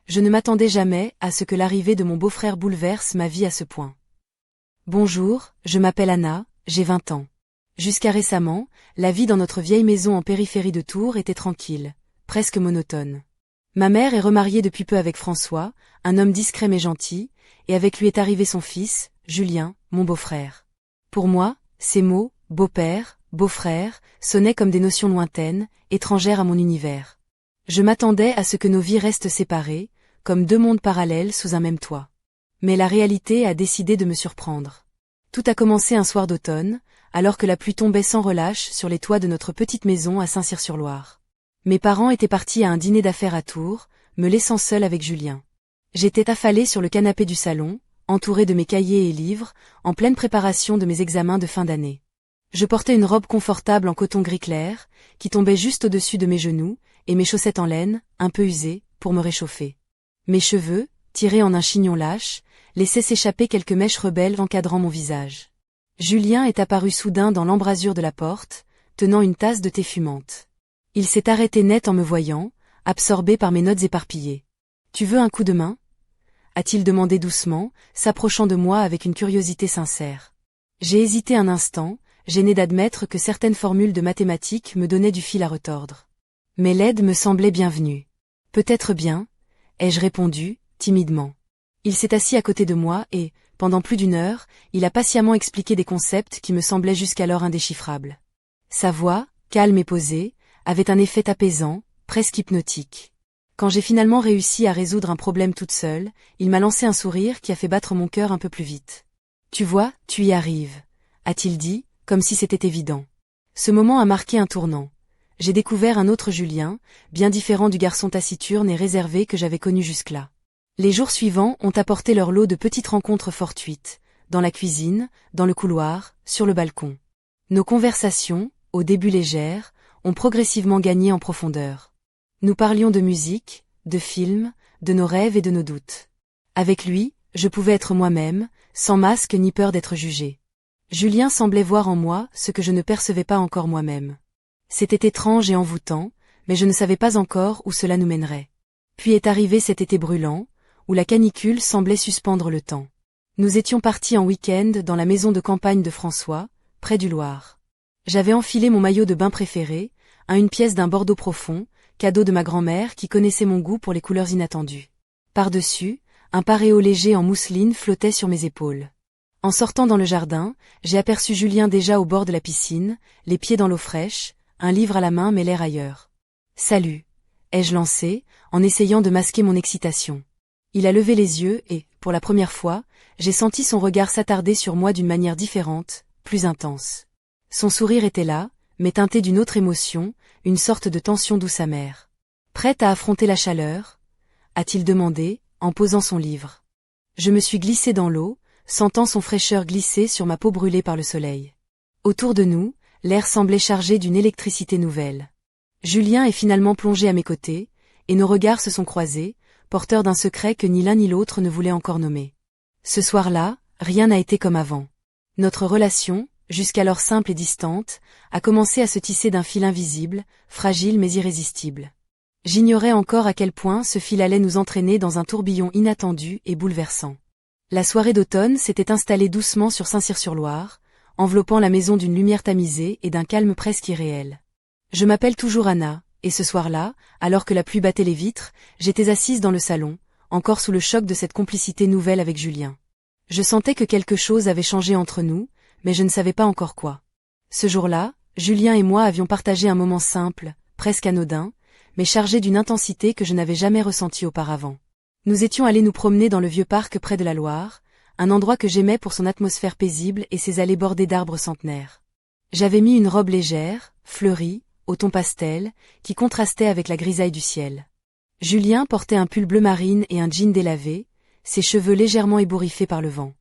Je ne m'attendais jamais à ce que l'arrivée de mon beau-frère bouleverse ma vie à ce point. Bonjour, je m'appelle Anna, j'ai 20 ans. Jusqu'à récemment, la vie dans notre vieille maison en périphérie de Tours était tranquille, presque monotone. Ma mère est remariée depuis peu avec François, un homme discret mais gentil, et avec lui est arrivé son fils, Julien, mon beau-frère. Pour moi, ces mots, beau-père, beau-frère, sonnaient comme des notions lointaines, étrangères à mon univers. Je m'attendais à ce que nos vies restent séparées, comme deux mondes parallèles sous un même toit. Mais la réalité a décidé de me surprendre. Tout a commencé un soir d'automne, alors que la pluie tombait sans relâche sur les toits de notre petite maison à Saint-Cyr-sur-Loire. Mes parents étaient partis à un dîner d'affaires à Tours, me laissant seule avec Julien. J'étais affalée sur le canapé du salon, entourée de mes cahiers et livres, en pleine préparation de mes examens de fin d'année. Je portais une robe confortable en coton gris clair, qui tombait juste au-dessus de mes genoux, et mes chaussettes en laine, un peu usées, pour me réchauffer. Mes cheveux, tirés en un chignon lâche, laissaient s'échapper quelques mèches rebelles encadrant mon visage. Julien est apparu soudain dans l'embrasure de la porte, tenant une tasse de thé fumante. Il s'est arrêté net en me voyant, absorbé par mes notes éparpillées. « Tu veux un coup de main ?» a-t-il demandé doucement, s'approchant de moi avec une curiosité sincère. J'ai hésité un instant, gêné d'admettre que certaines formules de mathématiques me donnaient du fil à retordre. Mais l'aide me semblait bienvenue. « Peut-être bien », ai-je répondu, timidement. Il s'est assis à côté de moi et, pendant plus d'une heure, il a patiemment expliqué des concepts qui me semblaient jusqu'alors indéchiffrables. Sa voix, calme et posée, avait un effet apaisant, presque hypnotique. Quand j'ai finalement réussi à résoudre un problème toute seule, il m'a lancé un sourire qui a fait battre mon cœur un peu plus vite. « Tu vois, tu y arrives », a-t-il dit, comme si c'était évident. Ce moment a marqué un tournant. J'ai découvert un autre Julien, bien différent du garçon taciturne et réservé que j'avais connu jusque-là. Les jours suivants ont apporté leur lot de petites rencontres fortuites, dans la cuisine, dans le couloir, sur le balcon. Nos conversations, au début légères, ont progressivement gagné en profondeur. Nous parlions de musique, de films, de nos rêves et de nos doutes. Avec lui, je pouvais être moi-même, sans masque ni peur d'être jugé. Julien semblait voir en moi ce que je ne percevais pas encore moi-même. C'était étrange et envoûtant, mais je ne savais pas encore où cela nous mènerait. Puis est arrivé cet été brûlant, où la canicule semblait suspendre le temps. Nous étions partis en week-end dans la maison de campagne de François, près du Loir. J'avais enfilé mon maillot de bain préféré, une pièce d'un bordeaux profond, cadeau de ma grand-mère qui connaissait mon goût pour les couleurs inattendues. Par-dessus, un paréo léger en mousseline flottait sur mes épaules. En sortant dans le jardin, j'ai aperçu Julien déjà au bord de la piscine, les pieds dans l'eau fraîche, un livre à la main mais l'air ailleurs. « Salut !» ai-je lancé, en essayant de masquer mon excitation. Il a levé les yeux et, pour la première fois, j'ai senti son regard s'attarder sur moi d'une manière différente, plus intense. Son sourire était là, mais teinté d'une autre émotion, une sorte de tension douce amère. « Prête à affronter la chaleur ?» a-t-il demandé, en posant son livre. Je me suis glissée dans l'eau, sentant son fraîcheur glisser sur ma peau brûlée par le soleil. Autour de nous, l'air semblait chargé d'une électricité nouvelle. Julien est finalement plongé à mes côtés, et nos regards se sont croisés, porteurs d'un secret que ni l'un ni l'autre ne voulait encore nommer. Ce soir-là, rien n'a été comme avant. Notre relation, jusqu'alors simple et distante, a commencé à se tisser d'un fil invisible, fragile mais irrésistible. J'ignorais encore à quel point ce fil allait nous entraîner dans un tourbillon inattendu et bouleversant. La soirée d'automne s'était installée doucement sur Saint-Cyr-sur-Loire, enveloppant la maison d'une lumière tamisée et d'un calme presque irréel. Je m'appelle toujours Anna, et ce soir-là, alors que la pluie battait les vitres, j'étais assise dans le salon, encore sous le choc de cette complicité nouvelle avec Julien. Je sentais que quelque chose avait changé entre nous, mais je ne savais pas encore quoi. Ce jour-là, Julien et moi avions partagé un moment simple, presque anodin, mais chargé d'une intensité que je n'avais jamais ressentie auparavant. Nous étions allés nous promener dans le vieux parc près de la Loire, un endroit que j'aimais pour son atmosphère paisible et ses allées bordées d'arbres centenaires. J'avais mis une robe légère, fleurie, au ton pastel, qui contrastait avec la grisaille du ciel. Julien portait un pull bleu marine et un jean délavé, ses cheveux légèrement ébouriffés par le vent.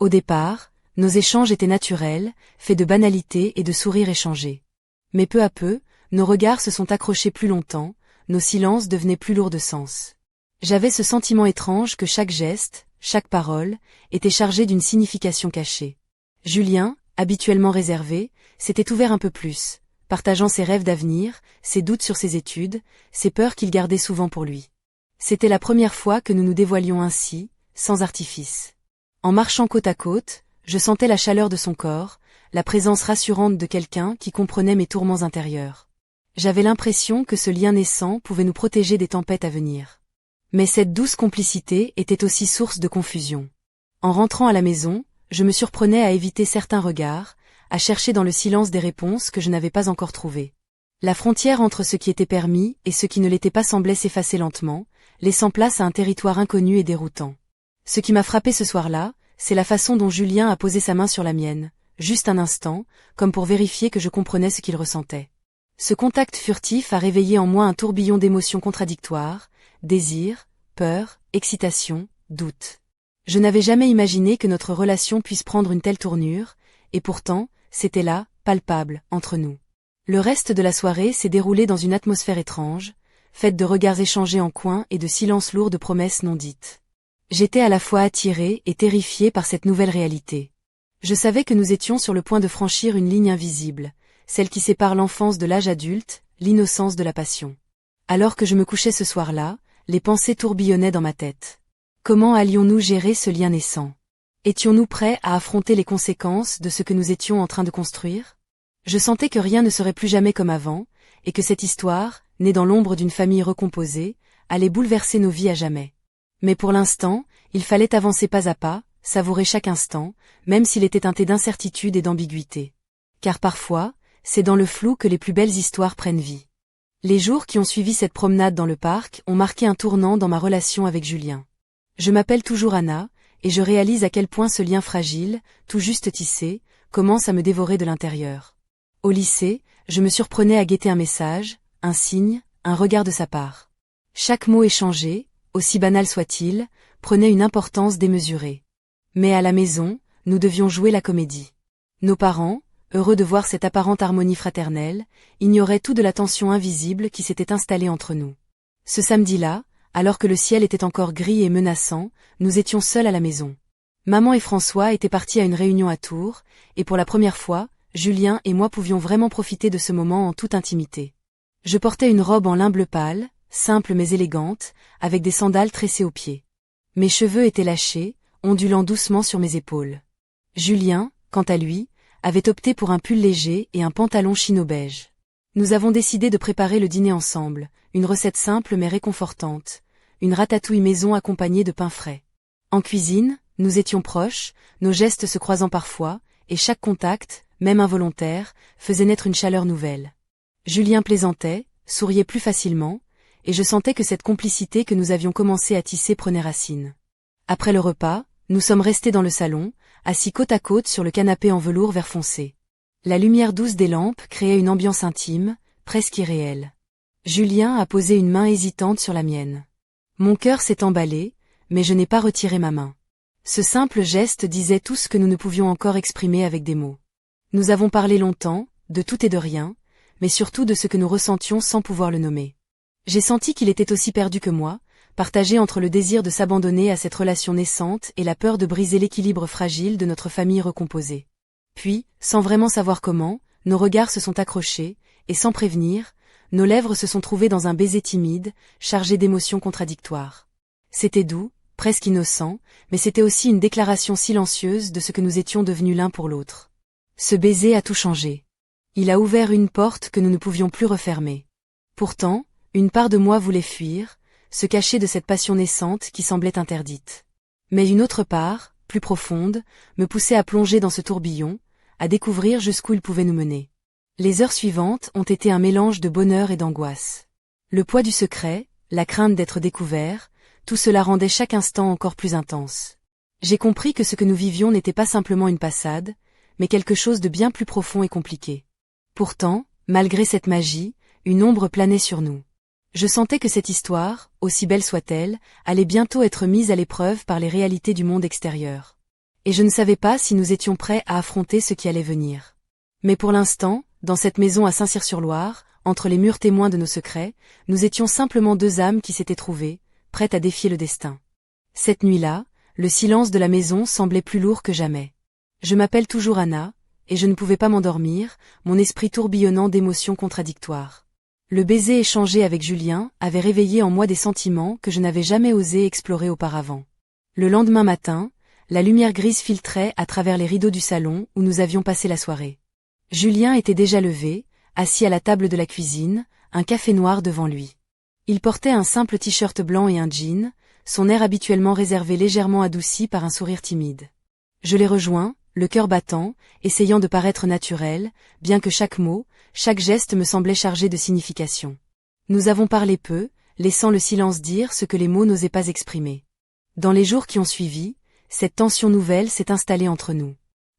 Au départ, nos échanges étaient naturels, faits de banalités et de sourires échangés. Mais peu à peu, nos regards se sont accrochés plus longtemps, nos silences devenaient plus lourds de sens. J'avais ce sentiment étrange que chaque geste, chaque parole, était chargé d'une signification cachée. Julien, habituellement réservé, s'était ouvert un peu plus, partageant ses rêves d'avenir, ses doutes sur ses études, ses peurs qu'il gardait souvent pour lui. C'était la première fois que nous nous dévoilions ainsi, sans artifice. En marchant côte à côte, je sentais la chaleur de son corps, la présence rassurante de quelqu'un qui comprenait mes tourments intérieurs. J'avais l'impression que ce lien naissant pouvait nous protéger des tempêtes à venir. Mais cette douce complicité était aussi source de confusion. En rentrant à la maison, je me surprenais à éviter certains regards, à chercher dans le silence des réponses que je n'avais pas encore trouvées. La frontière entre ce qui était permis et ce qui ne l'était pas semblait s'effacer lentement, laissant place à un territoire inconnu et déroutant. Ce qui m'a frappé ce soir-là, c'est la façon dont Julien a posé sa main sur la mienne, juste un instant, comme pour vérifier que je comprenais ce qu'il ressentait. Ce contact furtif a réveillé en moi un tourbillon d'émotions contradictoires, désir, peur, excitation, doute. Je n'avais jamais imaginé que notre relation puisse prendre une telle tournure, et pourtant, c'était là, palpable, entre nous. Le reste de la soirée s'est déroulé dans une atmosphère étrange, faite de regards échangés en coin et de silences lourds de promesses non dites. J'étais à la fois attirée et terrifiée par cette nouvelle réalité. Je savais que nous étions sur le point de franchir une ligne invisible, celle qui sépare l'enfance de l'âge adulte, l'innocence de la passion. Alors que je me couchais ce soir-là, les pensées tourbillonnaient dans ma tête. Comment allions-nous gérer ce lien naissant? Étions-nous prêts à affronter les conséquences de ce que nous étions en train de construire? Je sentais que rien ne serait plus jamais comme avant, et que cette histoire, née dans l'ombre d'une famille recomposée, allait bouleverser nos vies à jamais. Mais pour l'instant, il fallait avancer pas à pas, savourer chaque instant, même s'il était teinté d'incertitude et d'ambiguïté. Car parfois, c'est dans le flou que les plus belles histoires prennent vie. Les jours qui ont suivi cette promenade dans le parc ont marqué un tournant dans ma relation avec Julien. Je m'appelle toujours Anna, et je réalise à quel point ce lien fragile, tout juste tissé, commence à me dévorer de l'intérieur. Au lycée, je me surprenais à guetter un message, un signe, un regard de sa part. Chaque mot échangé, aussi banal soit-il, prenait une importance démesurée. Mais à la maison, nous devions jouer la comédie. Nos parents, heureux de voir cette apparente harmonie fraternelle, ignoraient tout de la tension invisible qui s'était installée entre nous. Ce samedi-là, alors que le ciel était encore gris et menaçant, nous étions seuls à la maison. Maman et François étaient partis à une réunion à Tours, et pour la première fois, Julien et moi pouvions vraiment profiter de ce moment en toute intimité. Je portais une robe en lin bleu pâle, simple mais élégante, avec des sandales tressées aux pieds. Mes cheveux étaient lâchés, ondulant doucement sur mes épaules. Julien, quant à lui, avait opté pour un pull léger et un pantalon chino beige. Nous avons décidé de préparer le dîner ensemble, une recette simple mais réconfortante, une ratatouille maison accompagnée de pain frais. En cuisine, nous étions proches, nos gestes se croisant parfois, et chaque contact, même involontaire, faisait naître une chaleur nouvelle. Julien plaisantait, souriait plus facilement, et je sentais que cette complicité que nous avions commencé à tisser prenait racine. Après le repas, nous sommes restés dans le salon, assis côte à côte sur le canapé en velours vert foncé. La lumière douce des lampes créait une ambiance intime, presque irréelle. Julien a posé une main hésitante sur la mienne. Mon cœur s'est emballé, mais je n'ai pas retiré ma main. Ce simple geste disait tout ce que nous ne pouvions encore exprimer avec des mots. Nous avons parlé longtemps, de tout et de rien, mais surtout de ce que nous ressentions sans pouvoir le nommer. J'ai senti qu'il était aussi perdu que moi, partagé entre le désir de s'abandonner à cette relation naissante et la peur de briser l'équilibre fragile de notre famille recomposée. Puis, sans vraiment savoir comment, nos regards se sont accrochés, et sans prévenir, nos lèvres se sont trouvées dans un baiser timide, chargé d'émotions contradictoires. C'était doux, presque innocent, mais c'était aussi une déclaration silencieuse de ce que nous étions devenus l'un pour l'autre. Ce baiser a tout changé. Il a ouvert une porte que nous ne pouvions plus refermer. Pourtant, une part de moi voulait fuir, se cacher de cette passion naissante qui semblait interdite. Mais une autre part, plus profonde, me poussait à plonger dans ce tourbillon, à découvrir jusqu'où il pouvait nous mener. Les heures suivantes ont été un mélange de bonheur et d'angoisse. Le poids du secret, la crainte d'être découvert, tout cela rendait chaque instant encore plus intense. J'ai compris que ce que nous vivions n'était pas simplement une passade, mais quelque chose de bien plus profond et compliqué. Pourtant, malgré cette magie, une ombre planait sur nous. Je sentais que cette histoire, aussi belle soit-elle, allait bientôt être mise à l'épreuve par les réalités du monde extérieur. Et je ne savais pas si nous étions prêts à affronter ce qui allait venir. Mais pour l'instant, dans cette maison à Saint-Cyr-sur-Loire, entre les murs témoins de nos secrets, nous étions simplement deux âmes qui s'étaient trouvées, prêtes à défier le destin. Cette nuit-là, le silence de la maison semblait plus lourd que jamais. Je m'appelle toujours Anna, et je ne pouvais pas m'endormir, mon esprit tourbillonnant d'émotions contradictoires. Le baiser échangé avec Julien avait réveillé en moi des sentiments que je n'avais jamais osé explorer auparavant. Le lendemain matin, la lumière grise filtrait à travers les rideaux du salon où nous avions passé la soirée. Julien était déjà levé, assis à la table de la cuisine, un café noir devant lui. Il portait un simple t-shirt blanc et un jean, son air habituellement réservé légèrement adouci par un sourire timide. Je l'ai rejoint, le cœur battant, essayant de paraître naturel, bien que chaque mot, chaque geste me semblait chargé de signification. Nous avons parlé peu, laissant le silence dire ce que les mots n'osaient pas exprimer. Dans les jours qui ont suivi, cette tension nouvelle s'est installée entre nous.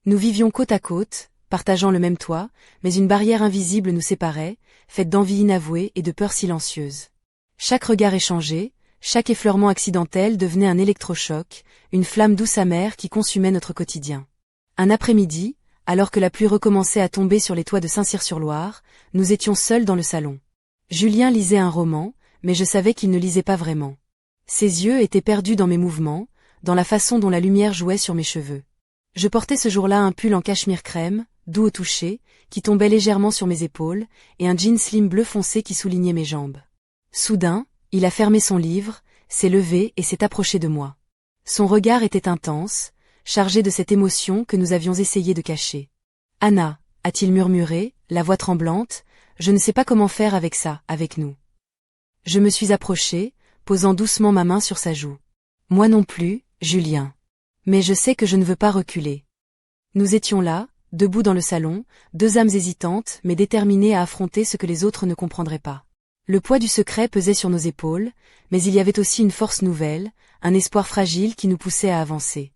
Nous vivions côte à côte, partageant le même toit, mais une barrière invisible nous séparait, faite d'envie inavouée et de peur silencieuse. Chaque regard échangé, chaque effleurement accidentel devenait un électrochoc, une flamme douce amère qui consumait notre quotidien. Un après-midi, alors que la pluie recommençait à tomber sur les toits de Saint-Cyr-sur-Loire, nous étions seuls dans le salon. Julien lisait un roman, mais je savais qu'il ne lisait pas vraiment. Ses yeux étaient perdus dans mes mouvements, dans la façon dont la lumière jouait sur mes cheveux. Je portais ce jour-là un pull en cachemire crème, doux au toucher, qui tombait légèrement sur mes épaules, et un jean slim bleu foncé qui soulignait mes jambes. Soudain, il a fermé son livre, s'est levé et s'est approché de moi. Son regard était intense, chargé de cette émotion que nous avions essayé de cacher. « Anna » a-t-il murmuré, la voix tremblante, « je ne sais pas comment faire avec ça, avec nous. » Je me suis approchée, posant doucement ma main sur sa joue. « Moi non plus, Julien. Mais je sais que je ne veux pas reculer. » Nous étions là, debout dans le salon, deux âmes hésitantes mais déterminées à affronter ce que les autres ne comprendraient pas. Le poids du secret pesait sur nos épaules, mais il y avait aussi une force nouvelle, un espoir fragile qui nous poussait à avancer.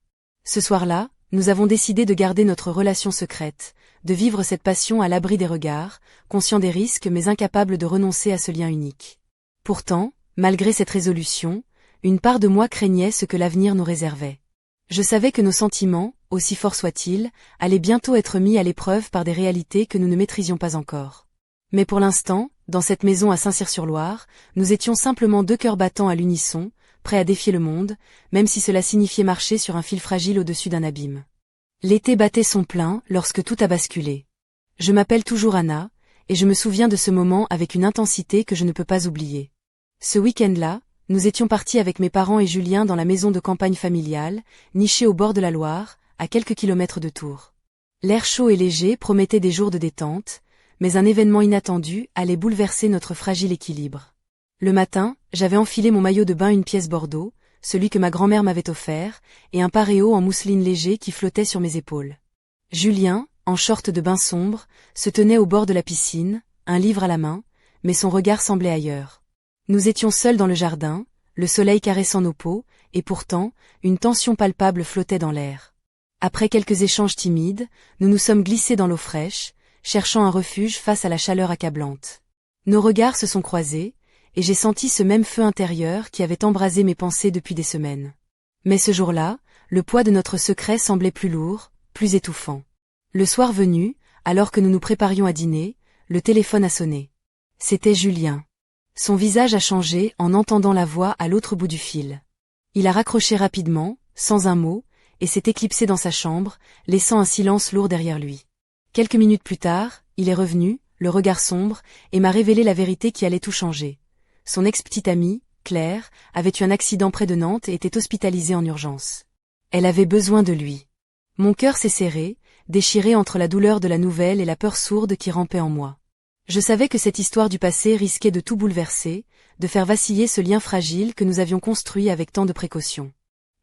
Ce soir-là, nous avons décidé de garder notre relation secrète, de vivre cette passion à l'abri des regards, conscients des risques mais incapables de renoncer à ce lien unique. Pourtant, malgré cette résolution, une part de moi craignait ce que l'avenir nous réservait. Je savais que nos sentiments, aussi forts soient-ils, allaient bientôt être mis à l'épreuve par des réalités que nous ne maîtrisions pas encore. Mais pour l'instant, dans cette maison à Saint-Cyr-sur-Loire, nous étions simplement deux cœurs battants à l'unisson, prêts à défier le monde, même si cela signifiait marcher sur un fil fragile au-dessus d'un abîme. L'été battait son plein lorsque tout a basculé. Je m'appelle toujours Anna, et je me souviens de ce moment avec une intensité que je ne peux pas oublier. Ce week-end-là, nous étions partis avec mes parents et Julien dans la maison de campagne familiale, nichée au bord de la Loire, à quelques kilomètres de Tours. L'air chaud et léger promettait des jours de détente, mais un événement inattendu allait bouleverser notre fragile équilibre. Le matin, j'avais enfilé mon maillot de bain une pièce bordeaux, celui que ma grand-mère m'avait offert, et un paréo en mousseline léger qui flottait sur mes épaules. Julien, en short de bain sombre, se tenait au bord de la piscine, un livre à la main, mais son regard semblait ailleurs. Nous étions seuls dans le jardin, le soleil caressant nos peaux, et pourtant, une tension palpable flottait dans l'air. Après quelques échanges timides, nous nous sommes glissés dans l'eau fraîche, cherchant un refuge face à la chaleur accablante. Nos regards se sont croisés, et j'ai senti ce même feu intérieur qui avait embrasé mes pensées depuis des semaines. Mais ce jour-là, le poids de notre secret semblait plus lourd, plus étouffant. Le soir venu, alors que nous nous préparions à dîner, le téléphone a sonné. C'était Julien. Son visage a changé en entendant la voix à l'autre bout du fil. Il a raccroché rapidement, sans un mot, et s'est éclipsé dans sa chambre, laissant un silence lourd derrière lui. Quelques minutes plus tard, il est revenu, le regard sombre, et m'a révélé la vérité qui allait tout changer. Son ex-petite amie, Claire, avait eu un accident près de Nantes et était hospitalisée en urgence. Elle avait besoin de lui. Mon cœur s'est serré, déchiré entre la douleur de la nouvelle et la peur sourde qui rampait en moi. Je savais que cette histoire du passé risquait de tout bouleverser, de faire vaciller ce lien fragile que nous avions construit avec tant de précaution.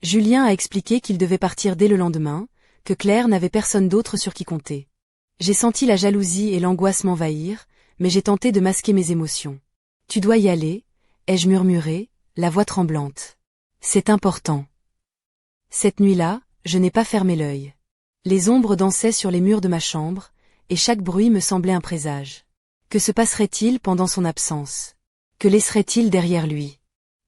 Julien a expliqué qu'il devait partir dès le lendemain, que Claire n'avait personne d'autre sur qui compter. J'ai senti la jalousie et l'angoisse m'envahir, mais j'ai tenté de masquer mes émotions. « Tu dois y aller » ai-je murmuré, la voix tremblante. « C'est important. » Cette nuit-là, je n'ai pas fermé l'œil. Les ombres dansaient sur les murs de ma chambre, et chaque bruit me semblait un présage. Que se passerait-il pendant son absence? Que laisserait-il derrière lui?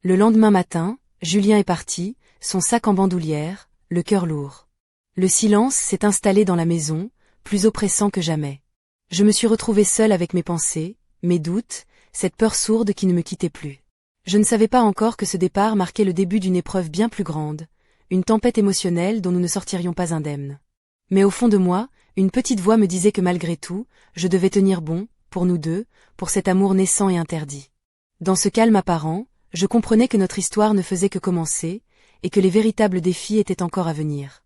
Le lendemain matin, Julien est parti, son sac en bandoulière, le cœur lourd. Le silence s'est installé dans la maison, plus oppressant que jamais. Je me suis retrouvée seule avec mes pensées, mes doutes, cette peur sourde qui ne me quittait plus. Je ne savais pas encore que ce départ marquait le début d'une épreuve bien plus grande, une tempête émotionnelle dont nous ne sortirions pas indemnes. Mais au fond de moi, une petite voix me disait que malgré tout, je devais tenir bon, pour nous deux, pour cet amour naissant et interdit. Dans ce calme apparent, je comprenais que notre histoire ne faisait que commencer, et que les véritables défis étaient encore à venir.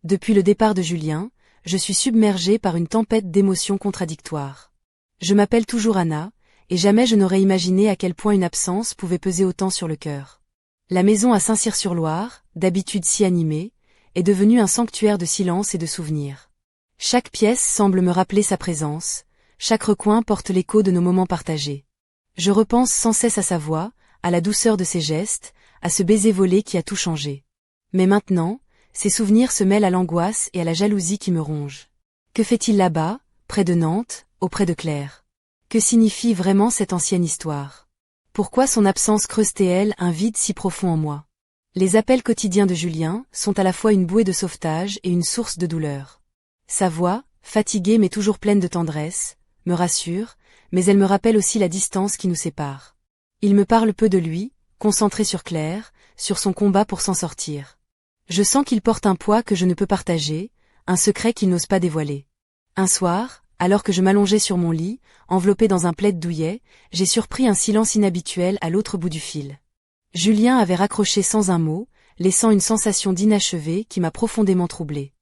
Depuis le départ de Julien, je suis submergée par une tempête d'émotions contradictoires. Je m'appelle toujours Anna, et jamais je n'aurais imaginé à quel point une absence pouvait peser autant sur le cœur. La maison à Saint-Cyr-sur-Loire, d'habitude si animée, est devenue un sanctuaire de silence et de souvenirs. Chaque pièce semble me rappeler sa présence, chaque recoin porte l'écho de nos moments partagés. Je repense sans cesse à sa voix, à la douceur de ses gestes, à ce baiser volé qui a tout changé. Mais maintenant, ces souvenirs se mêlent à l'angoisse et à la jalousie qui me ronge. Que fait-il là-bas, près de Nantes, auprès de Claire? Que signifie vraiment cette ancienne histoire? Pourquoi son absence creuse-t-elle un vide si profond en moi? Les appels quotidiens de Julien sont à la fois une bouée de sauvetage et une source de douleur. Sa voix, fatiguée mais toujours pleine de tendresse, me rassure, mais elle me rappelle aussi la distance qui nous sépare. Il me parle peu de lui, concentré sur Claire, sur son combat pour s'en sortir. Je sens qu'il porte un poids que je ne peux partager, un secret qu'il n'ose pas dévoiler. Un soir, alors que je m'allongeais sur mon lit, enveloppé dans un plaid douillet, j'ai surpris un silence inhabituel à l'autre bout du fil. Julien avait raccroché sans un mot, laissant une sensation d'inachevé qui m'a profondément troublée.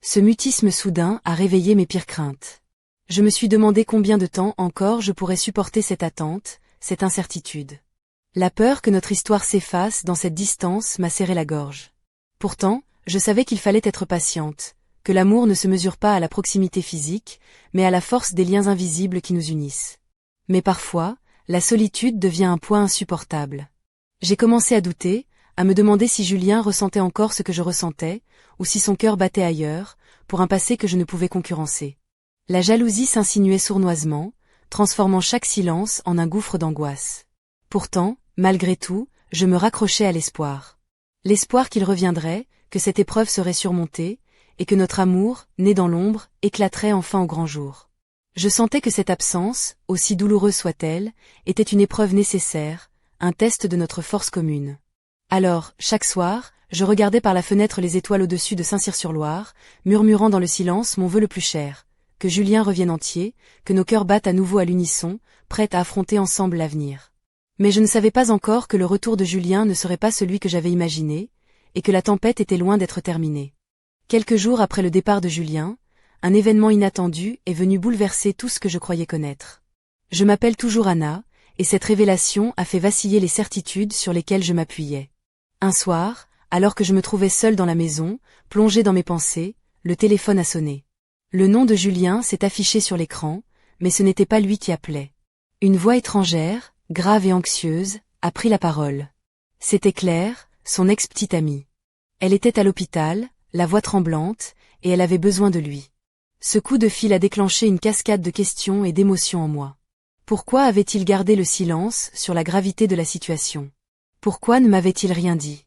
Ce mutisme soudain a réveillé mes pires craintes. Je me suis demandé combien de temps encore je pourrais supporter cette attente, cette incertitude. La peur que notre histoire s'efface dans cette distance m'a serré la gorge. Pourtant, je savais qu'il fallait être patiente, que l'amour ne se mesure pas à la proximité physique, mais à la force des liens invisibles qui nous unissent. Mais parfois, la solitude devient un poids insupportable. J'ai commencé à douter, à me demander si Julien ressentait encore ce que je ressentais, ou si son cœur battait ailleurs, pour un passé que je ne pouvais concurrencer. La jalousie s'insinuait sournoisement, transformant chaque silence en un gouffre d'angoisse. Pourtant, malgré tout, je me raccrochais à l'espoir. L'espoir qu'il reviendrait, que cette épreuve serait surmontée, et que notre amour, né dans l'ombre, éclaterait enfin au grand jour. Je sentais que cette absence, aussi douloureuse soit-elle, était une épreuve nécessaire, un test de notre force commune. Alors, chaque soir, je regardais par la fenêtre les étoiles au-dessus de Saint-Cyr-sur-Loire, murmurant dans le silence mon vœu le plus cher, que Julien revienne entier, que nos cœurs battent à nouveau à l'unisson, prêts à affronter ensemble l'avenir. Mais je ne savais pas encore que le retour de Julien ne serait pas celui que j'avais imaginé, et que la tempête était loin d'être terminée. Quelques jours après le départ de Julien, un événement inattendu est venu bouleverser tout ce que je croyais connaître. Je m'appelle toujours Anna, et cette révélation a fait vaciller les certitudes sur lesquelles je m'appuyais. Un soir, alors que je me trouvais seule dans la maison, plongée dans mes pensées, le téléphone a sonné. Le nom de Julien s'est affiché sur l'écran, mais ce n'était pas lui qui appelait. Une voix étrangère, grave et anxieuse, a pris la parole. C'était Claire, son ex-petite amie. Elle était à l'hôpital, la voix tremblante, et elle avait besoin de lui. Ce coup de fil a déclenché une cascade de questions et d'émotions en moi. Pourquoi avait-il gardé le silence sur la gravité de la situation? Pourquoi ne m'avait-il rien dit?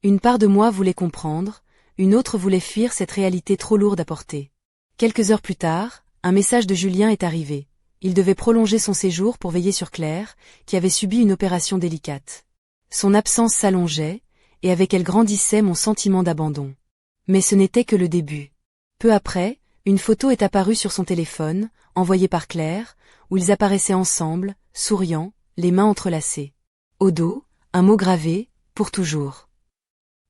Une part de moi voulait comprendre, une autre voulait fuir cette réalité trop lourde à porter. Quelques heures plus tard, un message de Julien est arrivé. Il devait prolonger son séjour pour veiller sur Claire, qui avait subi une opération délicate. Son absence s'allongeait, et avec elle grandissait mon sentiment d'abandon. Mais ce n'était que le début. Peu après, une photo est apparue sur son téléphone, envoyée par Claire, où ils apparaissaient ensemble, souriants, les mains entrelacées. Au dos, un mot gravé, pour toujours.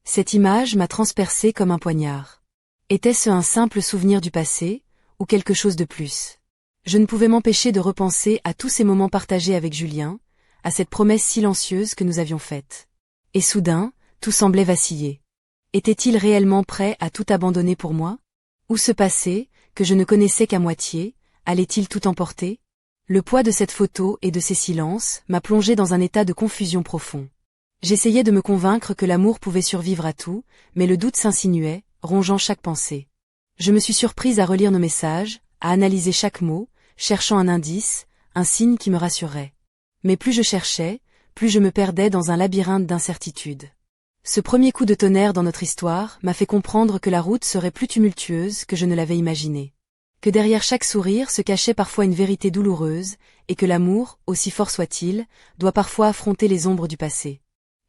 Cette image m'a transpercée comme un poignard. Était-ce un simple souvenir du passé, ou quelque chose de plus? Je ne pouvais m'empêcher de repenser à tous ces moments partagés avec Julien, à cette promesse silencieuse que nous avions faite. Et soudain, tout semblait vaciller. Était-il réellement prêt à tout abandonner pour moi? Ou ce passé, que je ne connaissais qu'à moitié, allait-il tout emporter? Le poids de cette photo et de ces silences m'a plongé dans un état de confusion profond. J'essayais de me convaincre que l'amour pouvait survivre à tout, mais le doute s'insinuait, rongeant chaque pensée. Je me suis surprise à relire nos messages, à analyser chaque mot, cherchant un indice, un signe qui me rassurait. Mais plus je cherchais, plus je me perdais dans un labyrinthe d'incertitudes. Ce premier coup de tonnerre dans notre histoire m'a fait comprendre que la route serait plus tumultueuse que je ne l'avais imaginé. Que derrière chaque sourire se cachait parfois une vérité douloureuse, et que l'amour, aussi fort soit-il, doit parfois affronter les ombres du passé.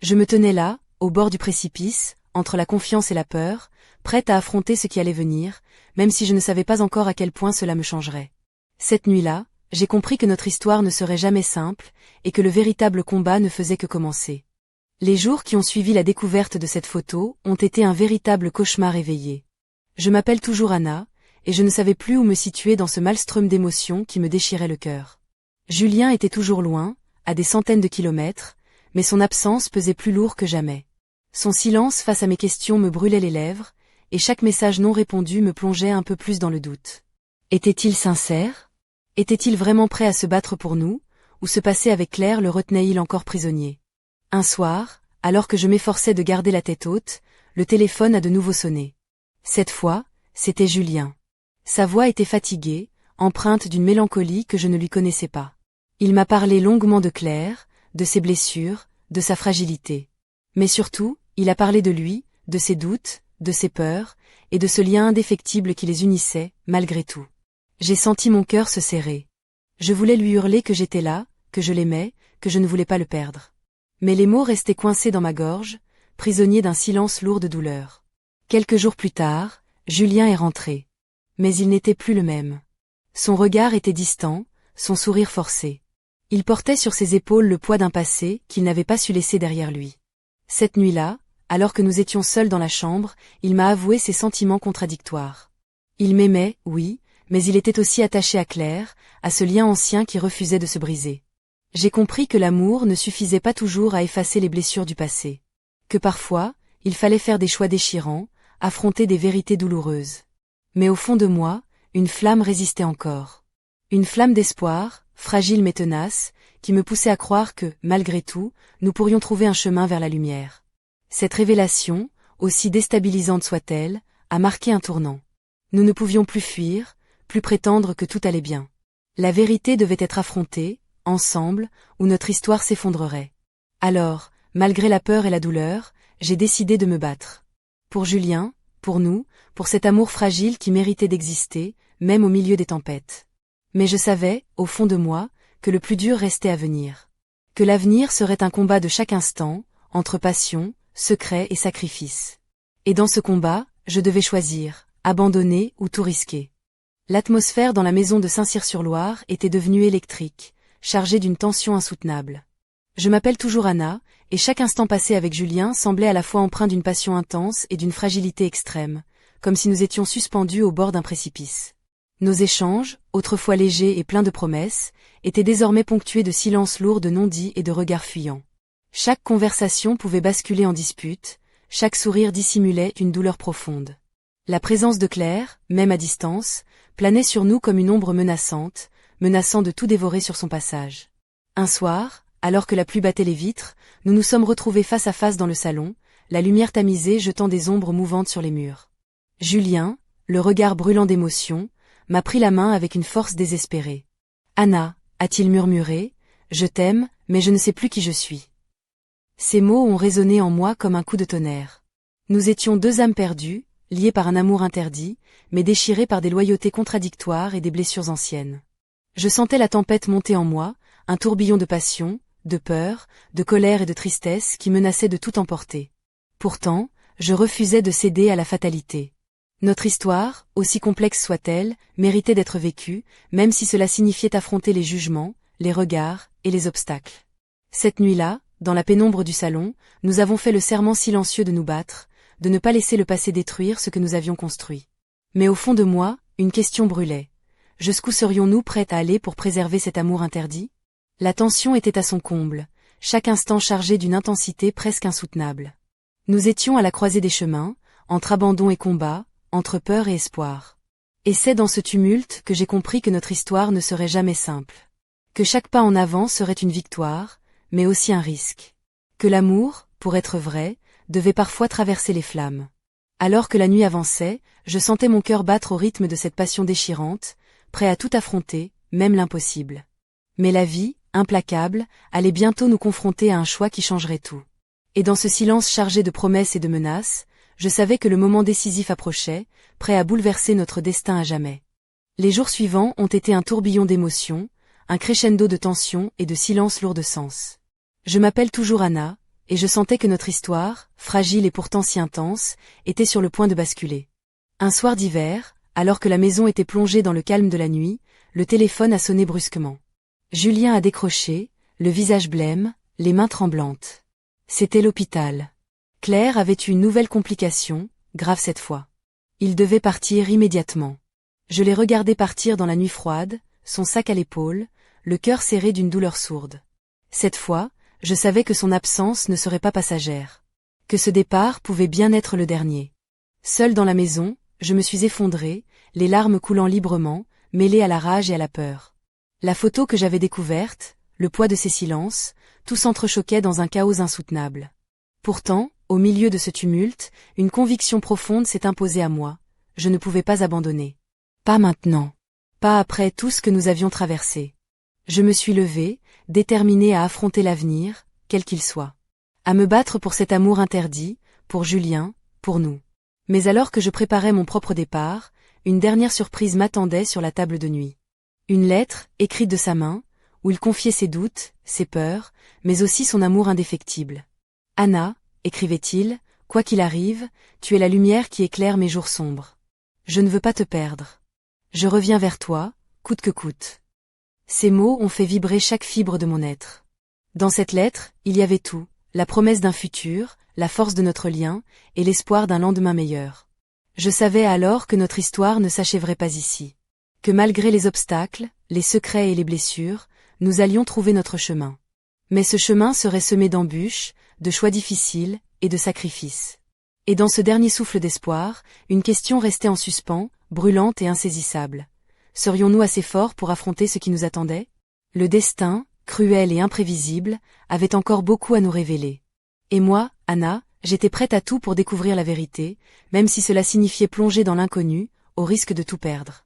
Je me tenais là, au bord du précipice, entre la confiance et la peur, prête à affronter ce qui allait venir, même si je ne savais pas encore à quel point cela me changerait. Cette nuit-là, j'ai compris que notre histoire ne serait jamais simple, et que le véritable combat ne faisait que commencer. Les jours qui ont suivi la découverte de cette photo ont été un véritable cauchemar éveillé. Je m'appelle toujours Anna, et je ne savais plus où me situer dans ce maelstrom d'émotions qui me déchirait le cœur. Julien était toujours loin, à des centaines de kilomètres, mais son absence pesait plus lourd que jamais. Son silence face à mes questions me brûlait les lèvres, et chaque message non répondu me plongeait un peu plus dans le doute. Était-il sincère? Était-il vraiment prêt à se battre pour nous, ou ce passé avec Claire le retenait-il encore prisonnier? Un soir, alors que je m'efforçais de garder la tête haute, le téléphone a de nouveau sonné. Cette fois, c'était Julien. Sa voix était fatiguée, empreinte d'une mélancolie que je ne lui connaissais pas. Il m'a parlé longuement de Claire, de ses blessures, de sa fragilité. Mais surtout, il a parlé de lui, de ses doutes, de ses peurs, et de ce lien indéfectible qui les unissait, malgré tout. J'ai senti mon cœur se serrer. Je voulais lui hurler que j'étais là, que je l'aimais, que je ne voulais pas le perdre. Mais les mots restaient coincés dans ma gorge, prisonniers d'un silence lourd de douleur. Quelques jours plus tard, Julien est rentré. Mais il n'était plus le même. Son regard était distant, son sourire forcé. Il portait sur ses épaules le poids d'un passé qu'il n'avait pas su laisser derrière lui. Cette nuit-là, alors que nous étions seuls dans la chambre, il m'a avoué ses sentiments contradictoires. Il m'aimait, oui, mais il était aussi attaché à Claire, à ce lien ancien qui refusait de se briser. J'ai compris que l'amour ne suffisait pas toujours à effacer les blessures du passé. Que parfois, il fallait faire des choix déchirants, affronter des vérités douloureuses. Mais au fond de moi, une flamme résistait encore. Une flamme d'espoir, fragile mais tenace, qui me poussait à croire que, malgré tout, nous pourrions trouver un chemin vers la lumière. Cette révélation, aussi déstabilisante soit-elle, a marqué un tournant. Nous ne pouvions plus fuir, plus prétendre que tout allait bien. La vérité devait être affrontée, ensemble, ou notre histoire s'effondrerait. Alors, malgré la peur et la douleur, j'ai décidé de me battre. Pour Julien, pour nous, pour cet amour fragile qui méritait d'exister, même au milieu des tempêtes. Mais je savais, au fond de moi, que le plus dur restait à venir. Que l'avenir serait un combat de chaque instant, entre passion, secret et sacrifice. Et dans ce combat, je devais choisir, abandonner ou tout risquer. L'atmosphère dans la maison de Saint-Cyr-sur-Loire était devenue électrique, chargée d'une tension insoutenable. Je m'appelle toujours Anna, et chaque instant passé avec Julien semblait à la fois empreint d'une passion intense et d'une fragilité extrême, comme si nous étions suspendus au bord d'un précipice. Nos échanges, autrefois légers et pleins de promesses, étaient désormais ponctués de silences lourds de non-dits et de regards fuyants. Chaque conversation pouvait basculer en dispute, chaque sourire dissimulait une douleur profonde. La présence de Claire, même à distance, planait sur nous comme une ombre menaçante, menaçant de tout dévorer sur son passage. Un soir, alors que la pluie battait les vitres, nous nous sommes retrouvés face à face dans le salon, la lumière tamisée jetant des ombres mouvantes sur les murs. Julien, le regard brûlant d'émotion, m'a pris la main avec une force désespérée. « Anna, a-t-il murmuré, je t'aime, mais je ne sais plus qui je suis. » Ces mots ont résonné en moi comme un coup de tonnerre. Nous étions deux âmes perdues, liées par un amour interdit, mais déchirées par des loyautés contradictoires et des blessures anciennes. Je sentais la tempête monter en moi, un tourbillon de passion, de peur, de colère et de tristesse qui menaçait de tout emporter. Pourtant, je refusais de céder à la fatalité. Notre histoire, aussi complexe soit-elle, méritait d'être vécue, même si cela signifiait affronter les jugements, les regards et les obstacles. Cette nuit-là, dans la pénombre du salon, nous avons fait le serment silencieux de nous battre, de ne pas laisser le passé détruire ce que nous avions construit. Mais au fond de moi, une question brûlait. Jusqu'où serions-nous prêts à aller pour préserver cet amour interdit? La tension était à son comble, chaque instant chargé d'une intensité presque insoutenable. Nous étions à la croisée des chemins, entre abandon et combat, entre peur et espoir. Et c'est dans ce tumulte que j'ai compris que notre histoire ne serait jamais simple. Que chaque pas en avant serait une victoire, mais aussi un risque. Que l'amour, pour être vrai, devait parfois traverser les flammes. Alors que la nuit avançait, je sentais mon cœur battre au rythme de cette passion déchirante, prêt à tout affronter, même l'impossible. Mais la vie, implacable, allait bientôt nous confronter à un choix qui changerait tout. Et dans ce silence chargé de promesses et de menaces, je savais que le moment décisif approchait, prêt à bouleverser notre destin à jamais. Les jours suivants ont été un tourbillon d'émotions, un crescendo de tension et de silence lourd de sens. Je m'appelle toujours Anna, et je sentais que notre histoire, fragile et pourtant si intense, était sur le point de basculer. Un soir d'hiver, alors que la maison était plongée dans le calme de la nuit, le téléphone a sonné brusquement. Julien a décroché, le visage blême, les mains tremblantes. C'était l'hôpital. Claire avait eu une nouvelle complication, grave cette fois. Il devait partir immédiatement. Je l'ai regardé partir dans la nuit froide, son sac à l'épaule, le cœur serré d'une douleur sourde. Cette fois, je savais que son absence ne serait pas passagère. Que ce départ pouvait bien être le dernier. Seule dans la maison, je me suis effondrée, les larmes coulant librement, mêlées à la rage et à la peur. La photo que j'avais découverte, le poids de ses silences, tout s'entrechoquait dans un chaos insoutenable. Pourtant, au milieu de ce tumulte, une conviction profonde s'est imposée à moi. Je ne pouvais pas abandonner. Pas maintenant. Pas après tout ce que nous avions traversé. Je me suis levée, déterminée à affronter l'avenir, quel qu'il soit. À me battre pour cet amour interdit, pour Julien, pour nous. Mais alors que je préparais mon propre départ, une dernière surprise m'attendait sur la table de nuit. Une lettre, écrite de sa main, où il confiait ses doutes, ses peurs, mais aussi son amour indéfectible. « Anna, écrivait-il, quoi qu'il arrive, tu es la lumière qui éclaire mes jours sombres. Je ne veux pas te perdre. Je reviens vers toi, coûte que coûte. » Ces mots ont fait vibrer chaque fibre de mon être. Dans cette lettre, il y avait tout, la promesse d'un futur, la force de notre lien, et l'espoir d'un lendemain meilleur. Je savais alors que notre histoire ne s'achèverait pas ici. Que malgré les obstacles, les secrets et les blessures, nous allions trouver notre chemin. Mais ce chemin serait semé d'embûches, de choix difficiles, et de sacrifices. Et dans ce dernier souffle d'espoir, une question restait en suspens, brûlante et insaisissable. Serions-nous assez forts pour affronter ce qui nous attendait? Le destin, cruel et imprévisible, avait encore beaucoup à nous révéler. Et moi, Anna, j'étais prête à tout pour découvrir la vérité, même si cela signifiait plonger dans l'inconnu, au risque de tout perdre.